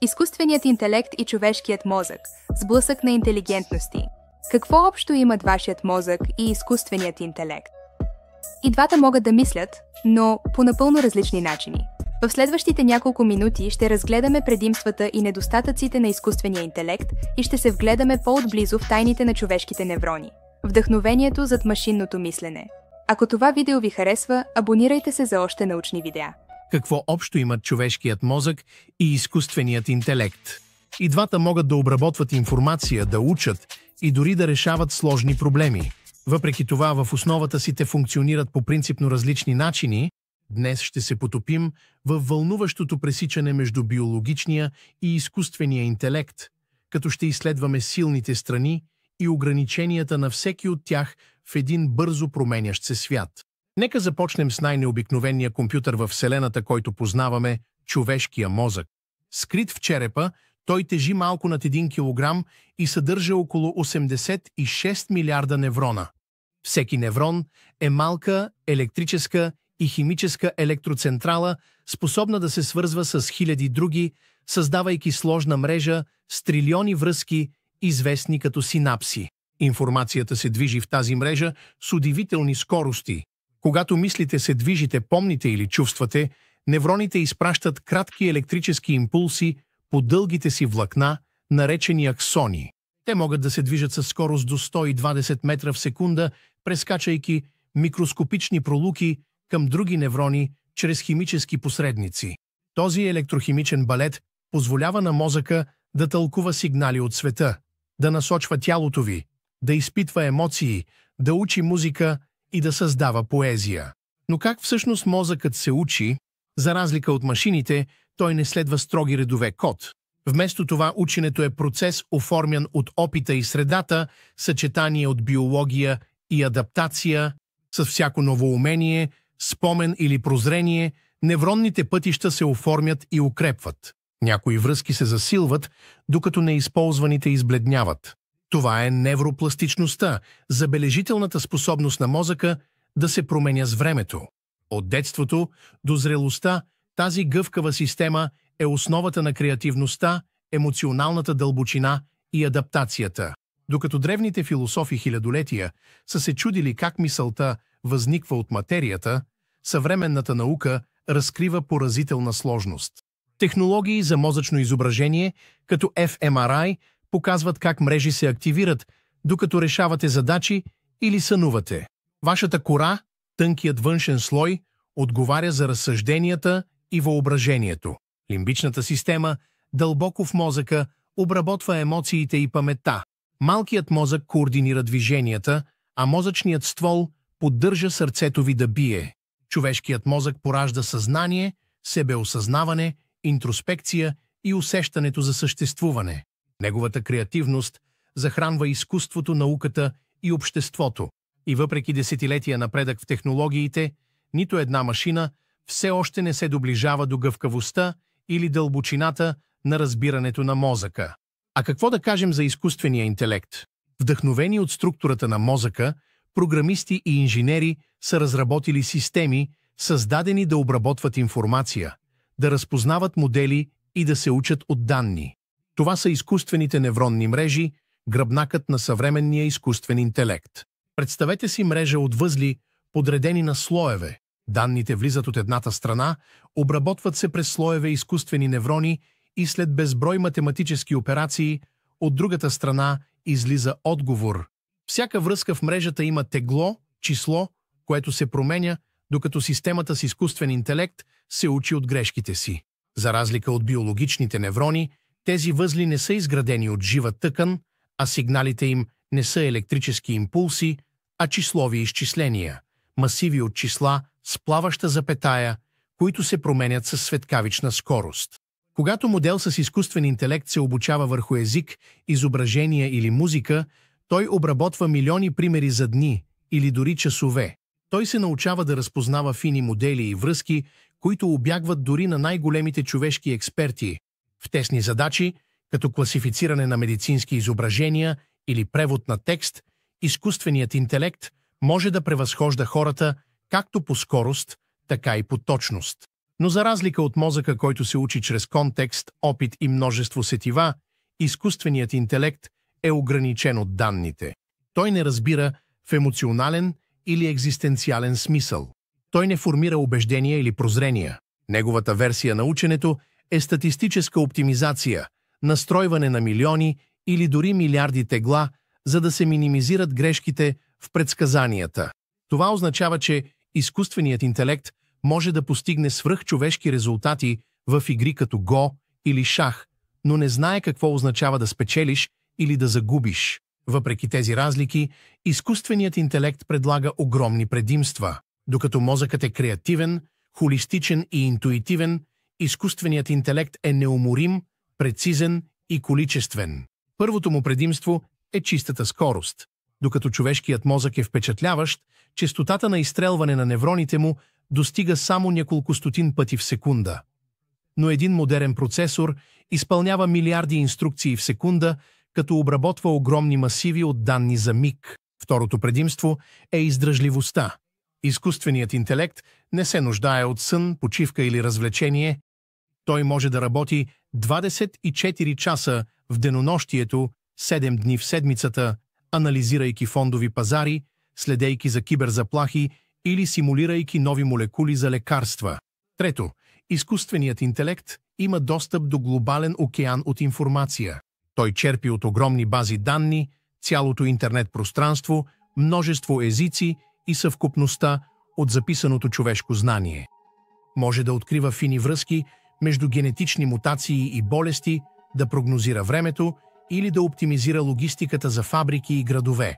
Изкуственият интелект и човешкият мозък – сблъсък на интелигентности. Какво общо имат вашият мозък и изкуственият интелект? И двата могат да мислят, но по напълно различни начини. В следващите няколко минути ще разгледаме предимствата и недостатъците на изкуствения интелект и ще се вгледаме по-отблизо в тайните на човешките неврони. Вдъхновението зад машинното мислене. Ако това видео ви харесва, абонирайте се за още научни видеа. Какво общо имат човешкият мозък и изкуственият интелект? И двата могат да обработват информация, да учат и дори да решават сложни проблеми. Въпреки това, в основата си те функционират по принципно различни начини. Днес ще се потопим в вълнуващото пресичане между биологичния и изкуствения интелект, като ще изследваме силните страни и ограниченията на всеки от тях в един бързо променящ се свят. Нека започнем с най-необикновения компютър във Вселената, който познаваме – човешкия мозък. Скрит в черепа, той тежи малко над 1 кг и съдържа около 86 милиарда неврона. Всеки неврон е малка електрическа и химическа електроцентрала, способна да се свързва с хиляди други, създавайки сложна мрежа с трилиони връзки, известни като синапси. Информацията се движи в тази мрежа с удивителни скорости. Когато мислите се движите, помните или чувствате, невроните изпращат кратки електрически импулси по дългите си влакна, наречени аксони. Те могат да се движат със скорост до 120 метра в секунда, прескачайки микроскопични пролуки към други неврони чрез химически посредници. Този електрохимичен балет позволява на мозъка да тълкува сигнали от света, да насочва тялото ви, да изпитва емоции, да учи музика и да създава поезия. Но как всъщност мозъкът се учи? За разлика от машините, той не следва строги редове код. Вместо това ученето е процес, оформян от опита и средата, съчетание от биология и адаптация. С всяко ново умение, спомен или прозрение, невронните пътища се оформят и укрепват. Някои връзки се засилват, докато неизползваните избледняват. Това е невропластичността, забележителната способност на мозъка да се променя с времето. От детството до зрелостта тази гъвкава система е основата на креативността, емоционалната дълбочина и адаптацията. Докато древните философи хилядолетия са се чудили как мисълта възниква от материята, съвременната наука разкрива поразителна сложност. Технологии за мозъчно изображение, като fMRI, показват как мрежи се активират, докато решавате задачи или сънувате. Вашата кора, тънкият външен слой, отговаря за разсъжденията и въображението. Лимбичната система, дълбоко в мозъка, обработва емоциите и паметта. Малкият мозък координира движенията, а мозъчният ствол поддържа сърцето ви да бие. Човешкият мозък поражда съзнание, себеосъзнаване, интроспекция и усещането за съществуване. Неговата креативност захранва изкуството, науката и обществото. И въпреки десетилетия напредък в технологиите, нито една машина все още не се доближава до гъвкавостта или дълбочината на разбирането на мозъка. А какво да кажем за изкуствения интелект? Вдъхновени от структурата на мозъка, програмисти и инженери са разработили системи, създадени да обработват информация, да разпознават модели и да се учат от данни. Това са изкуствените невронни мрежи, гръбнакът на съвременния изкуствен интелект. Представете си мрежа от възли, подредени на слоеве. Данните влизат от едната страна, обработват се през слоеве изкуствени неврони и след безброй математически операции, от другата страна излиза отговор. Всяка връзка в мрежата има тегло, число, което се променя, докато системата с изкуствен интелект се учи от грешките си. За разлика от биологичните неврони, тези възли не са изградени от жива тъкан, а сигналите им не са електрически импулси, а числови изчисления, масиви от числа с плаваща запетая, които се променят със светкавична скорост. Когато модел с изкуствен интелект се обучава върху език, изображение или музика, той обработва милиони примери за дни или дори часове. Той се научава да разпознава фини модели и връзки, които убягват дори на най-големите човешки експерти. В тесни задачи, като класифициране на медицински изображения или превод на текст, изкуственият интелект може да превъзхожда хората както по скорост, така и по точност. Но за разлика от мозъка, който се учи чрез контекст, опит и множество сетива, изкуственият интелект е ограничен от данните. Той не разбира в емоционален или екзистенциален смисъл. Той не формира убеждения или прозрения. Неговата версия на ученето е статистическа оптимизация, настройване на милиони или дори милиарди тегла, за да се минимизират грешките в предсказанията. Това означава, че изкуственият интелект може да постигне свръхчовешки резултати в игри като Го или шах, но не знае какво означава да спечелиш или да загубиш. Въпреки тези разлики, изкуственият интелект предлага огромни предимства. Докато мозъкът е креативен, холистичен и интуитивен, изкуственият интелект е неуморим, прецизен и количествен. Първото му предимство е чистата скорост. Докато човешкият мозък е впечатляващ, честотата на изстрелване на невроните му достига само няколкостотин пъти в секунда. Но един модерен процесор изпълнява милиарди инструкции в секунда, като обработва огромни масиви от данни за миг. Второто предимство е издръжливостта. Изкуственият интелект не се нуждае от сън, почивка или развлечение. Той може да работи 24 часа в денонощието, 7 дни в седмицата, анализирайки фондови пазари, следейки за киберзаплахи или симулирайки нови молекули за лекарства. Трето, изкуственият интелект има достъп до глобален океан от информация. Той черпи от огромни бази данни, цялото интернет пространство, множество езици и съвкупността от записаното човешко знание. Може да открива фини връзки между генетични мутации и болести, да прогнозира времето или да оптимизира логистиката за фабрики и градове.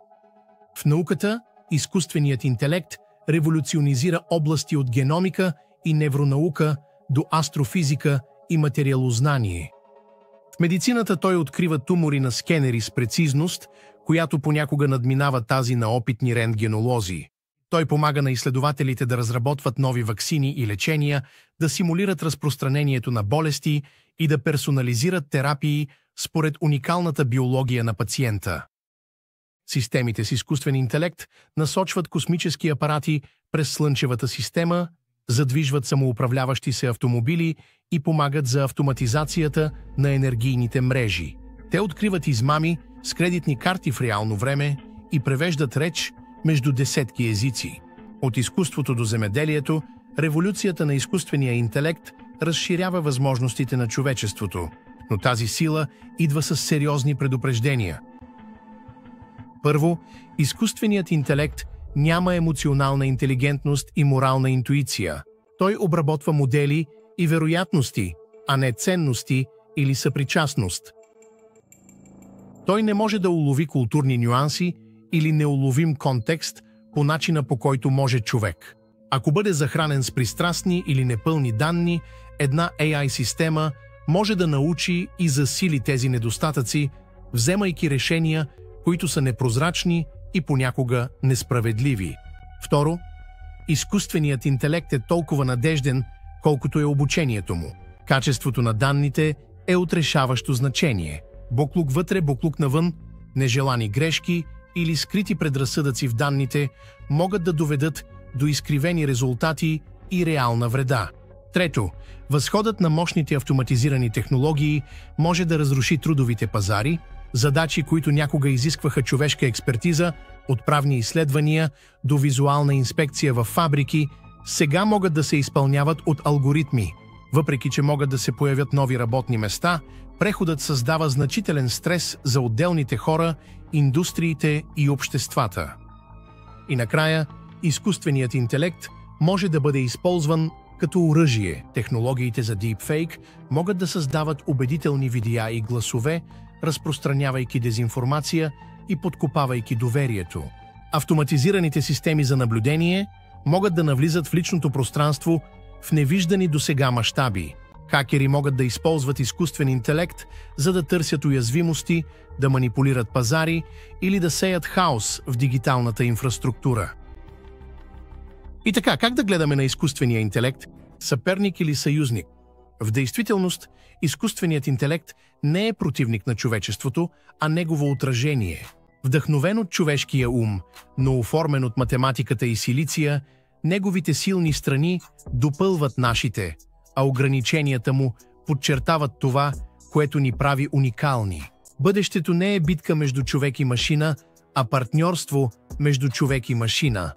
В науката изкуственият интелект революционизира области от геномика и невронаука до астрофизика и материалознание. В медицината той открива тумори на скенери с прецизност, която понякога надминава тази на опитни рентгенолози. Той помага на изследователите да разработват нови ваксини и лечения, да симулират разпространението на болести и да персонализират терапии според уникалната биология на пациента. Системите с изкуствен интелект насочват космически апарати през Слънчевата система, задвижват самоуправляващи се автомобили и помагат за автоматизацията на енергийните мрежи. Те откриват измами с кредитни карти в реално време и превеждат реч между десетки езици. От изкуството до земеделието, революцията на изкуствения интелект разширява възможностите на човечеството, но тази сила идва с сериозни предупреждения. Първо, изкуственият интелект няма емоционална интелигентност и морална интуиция. Той обработва модели и вероятности, а не ценности или съпричастност. Той не може да улови културни нюанси или неуловим контекст по начина, по който може човек. Ако бъде захранен с пристрастни или непълни данни, една AI-система може да научи и засили тези недостатъци, вземайки решения, които са непрозрачни и понякога несправедливи. Второ, изкуственият интелект е толкова надежден, колкото е обучението му. Качеството на данните е от решаващо значение. Буклук вътре, буклук навън, нежелани грешки или скрити предразсъдъци в данните могат да доведат до изкривени резултати и реална вреда. Трето, възходът на мощните автоматизирани технологии може да разруши трудовите пазари, задачи, които някога изискваха човешка експертиза, от правни изследвания до визуална инспекция в фабрики, сега могат да се изпълняват от алгоритми. Въпреки че могат да се появят нови работни места, преходът създава значителен стрес за отделните хора, индустриите и обществата. И накрая, изкуственият интелект може да бъде използван като оръжие. Технологиите за deepfake могат да създават убедителни видеа и гласове, разпространявайки дезинформация и подкопавайки доверието. Автоматизираните системи за наблюдение могат да навлизат в личното пространство в невиждани досега мащаби. Хакери могат да използват изкуствен интелект, за да търсят уязвимости, да манипулират пазари или да сеят хаос в дигиталната инфраструктура. И така, как да гледаме на изкуствения интелект? Съперник или съюзник? В действителност, изкуственият интелект не е противник на човечеството, а негово отражение. Вдъхновен от човешкия ум, но оформен от математиката и силиция, неговите силни страни допълват нашите, а ограниченията му подчертават това, което ни прави уникални. Бъдещето не е битка между човек и машина, а партньорство между човек и машина.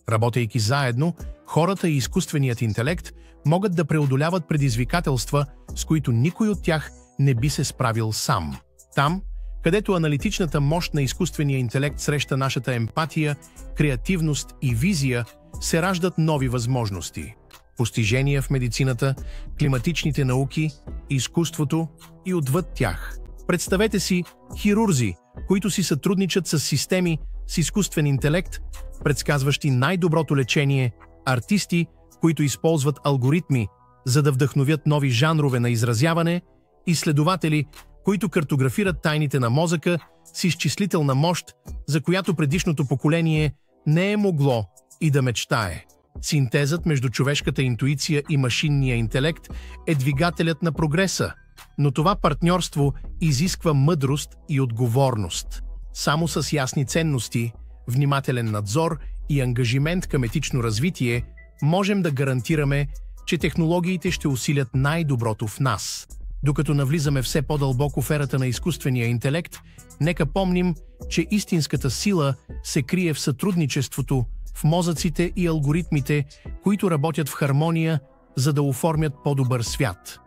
Работейки заедно, хората и изкуственият интелект могат да преодоляват предизвикателства, с които никой от тях не би се справил сам. Там, където аналитичната мощ на изкуствения интелект среща нашата емпатия, креативност и визия, се раждат нови възможности. Постижения в медицината, климатичните науки, изкуството и отвъд тях. Представете си хирурзи, които си сътрудничат с системи с изкуствен интелект, предсказващи най-доброто лечение, артисти, които използват алгоритми, за да вдъхновят нови жанрове на изразяване, изследователи, които картографират тайните на мозъка с изчислителна мощ, за която предишното поколение не е могло и да мечтае. Синтезът между човешката интуиция и машинния интелект е двигателят на прогреса, но това партньорство изисква мъдрост и отговорност. Само с ясни ценности, внимателен надзор и ангажимент към етично развитие можем да гарантираме, че технологиите ще усилят най-доброто в нас. Докато навлизаме все по-дълбоко в ерата на изкуствения интелект, нека помним, че истинската сила се крие в сътрудничеството, в мозъците и алгоритмите, които работят в хармония, за да оформят по-добър свят.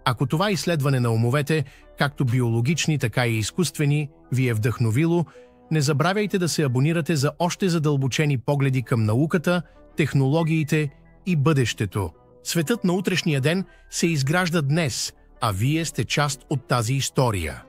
Ако това изследване на умовете, както биологични, така и изкуствени, ви е вдъхновило, не забравяйте да се абонирате за още задълбочени погледи към науката, технологиите и бъдещето. Светът на утрешния ден се изгражда днес, а вие сте част от тази история.